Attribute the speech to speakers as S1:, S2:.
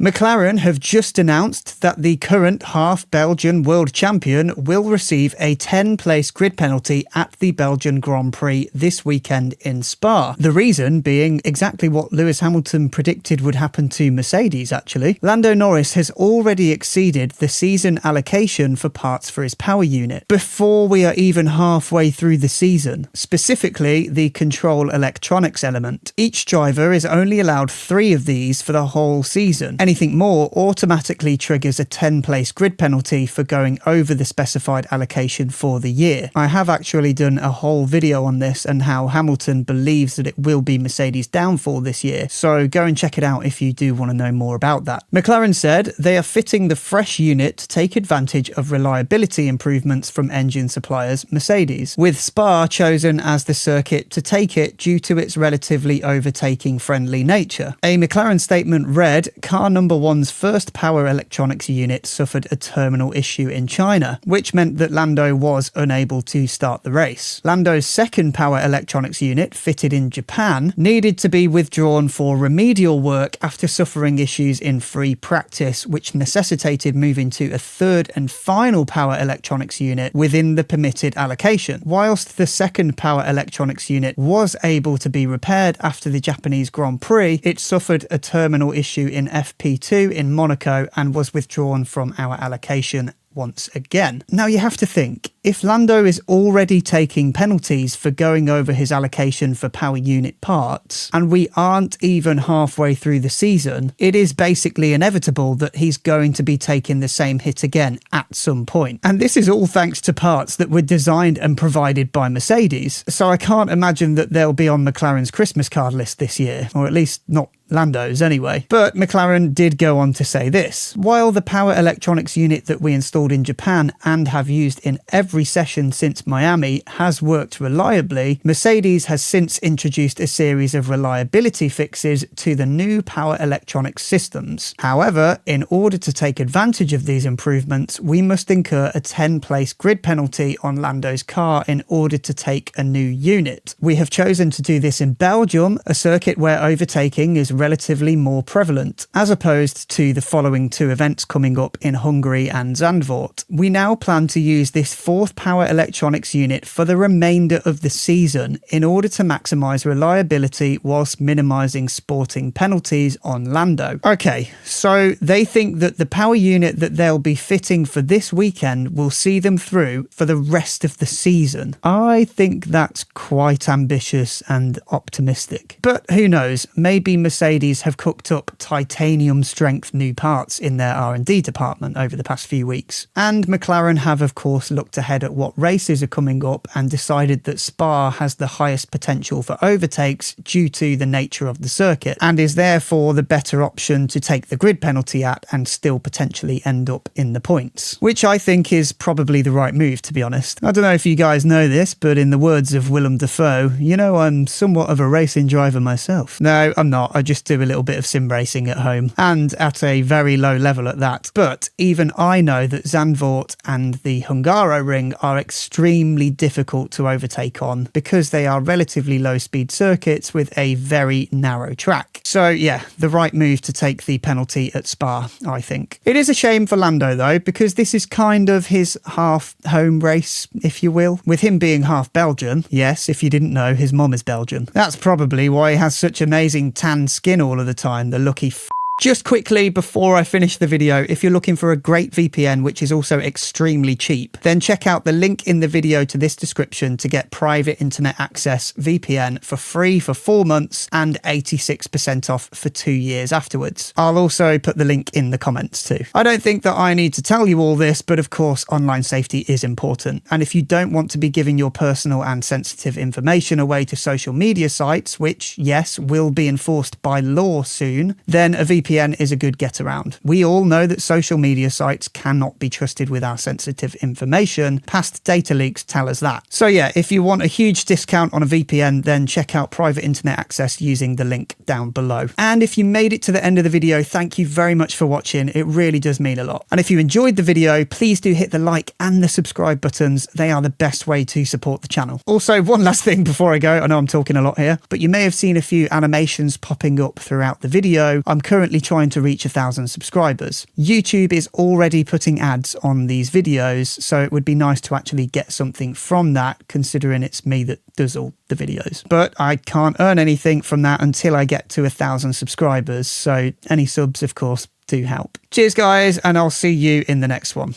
S1: McLaren have just announced that the current half Belgian world champion will receive a 10-place grid penalty at the Belgian Grand Prix this weekend in Spa. The reason being exactly what Lewis Hamilton predicted would happen to Mercedes, actually. Lando Norris has already exceeded the season allocation for parts for his power unit before we are even halfway through the season, specifically the control electronics element. Each driver is only allowed 3 of these for the whole season. Anything more automatically triggers a 10-place grid penalty for going over the specified allocation for the year. I have actually done a whole video on this and how Hamilton believes that it will be Mercedes' downfall this year, so go and check it out if you do want to know more about that. McLaren said they are fitting the fresh unit to take advantage of reliability improvements from engine suppliers Mercedes, with Spa chosen as the circuit to take it due to its relatively overtaking friendly nature. A McLaren statement read, "Car number 1's first power electronics unit suffered a terminal issue in China, which meant that Lando was unable to start the race. Lando's second power electronics unit, fitted in Japan, needed to be withdrawn for remedial work after suffering issues in free practice, which necessitated moving to a third and final power electronics unit within the permitted allocation. Whilst the second power electronics unit was able to be repaired after the Japanese Grand Prix, it suffered a terminal issue in FP2 in Monaco and was withdrawn from our allocation once again." Now you have to think, if Lando is already taking penalties for going over his allocation for power unit parts, and we aren't even halfway through the season, it is basically inevitable that he's going to be taking the same hit again at some point. And this is all thanks to parts that were designed and provided by Mercedes, so I can't imagine that they'll be on McLaren's Christmas card list this year, or at least not Lando's anyway. But McLaren did go on to say this: "While the power electronics unit that we installed in Japan and have used in every session since Miami has worked reliably, Mercedes has since introduced a series of reliability fixes to the new power electronics systems. However, in order to take advantage of these improvements, we must incur a 10-place grid penalty on Lando's car in order to take a new unit. We have chosen to do this in Belgium, a circuit where overtaking is relatively more prevalent, as opposed to the following 2 events coming up in Hungary and Zandvoort. We now plan to use this 4th power electronics unit for the remainder of the season in order to maximise reliability whilst minimising sporting penalties on Lando." Okay, so they think that the power unit that they'll be fitting for this weekend will see them through for the rest of the season. I think that's quite ambitious and optimistic. But who knows, maybe Mercedes have cooked up titanium strength new parts in their R&D department over the past few weeks. And McLaren have of course looked ahead at what races are coming up and decided that Spa has the highest potential for overtakes due to the nature of the circuit, and is therefore the better option to take the grid penalty at and still potentially end up in the points. Which I think is probably the right move, to be honest. I don't know if you guys know this, but in the words of Willem Dafoe, you know, I'm somewhat of a racing driver myself. No, I'm not. I just do a little bit of sim racing at home, and at a very low level at that. But even I know that Zandvoort and the Hungaroring are extremely difficult to overtake on because they are relatively low speed circuits with a very narrow track. So yeah, the right move to take the penalty at Spa, I think. It is a shame for Lando though, because this is kind of his half home race, if you will, with him being half Belgian. Yes, if you didn't know, his mom is Belgian. That's probably why he has such amazing tan skin all of the time, the lucky Just quickly before I finish the video, if you're looking for a great VPN which is also extremely cheap, then check out the link in the video to this description to get private internet access VPN for free for 4 months and 86% off for 2 years afterwards. I'll also put the link in the comments too. I don't think that I need to tell you all this, but of course online safety is important, and if you don't want to be giving your personal and sensitive information away to social media sites, which yes will be enforced by law soon, then a VPN is a good get around. We all know that social media sites cannot be trusted with our sensitive information. Past data leaks tell us that. So yeah, if you want a huge discount on a VPN, then check out private internet access using the link down below. And if you made it to the end of the video, thank you very much for watching. It really does mean a lot. And if you enjoyed the video, please do hit the like and the subscribe buttons. They are the best way to support the channel. Also, one last thing before I go, I know I'm talking a lot here, but you may have seen a few animations popping up throughout the video. I'm currently desperately trying to reach 1,000 subscribers. YouTube is already putting ads on these videos, so it would be nice to actually get something from that, considering it's me that does all the videos. But I can't earn anything from that until I get to 1,000 subscribers, so any subs, of course, do help. Cheers, guys, and I'll see you in the next one.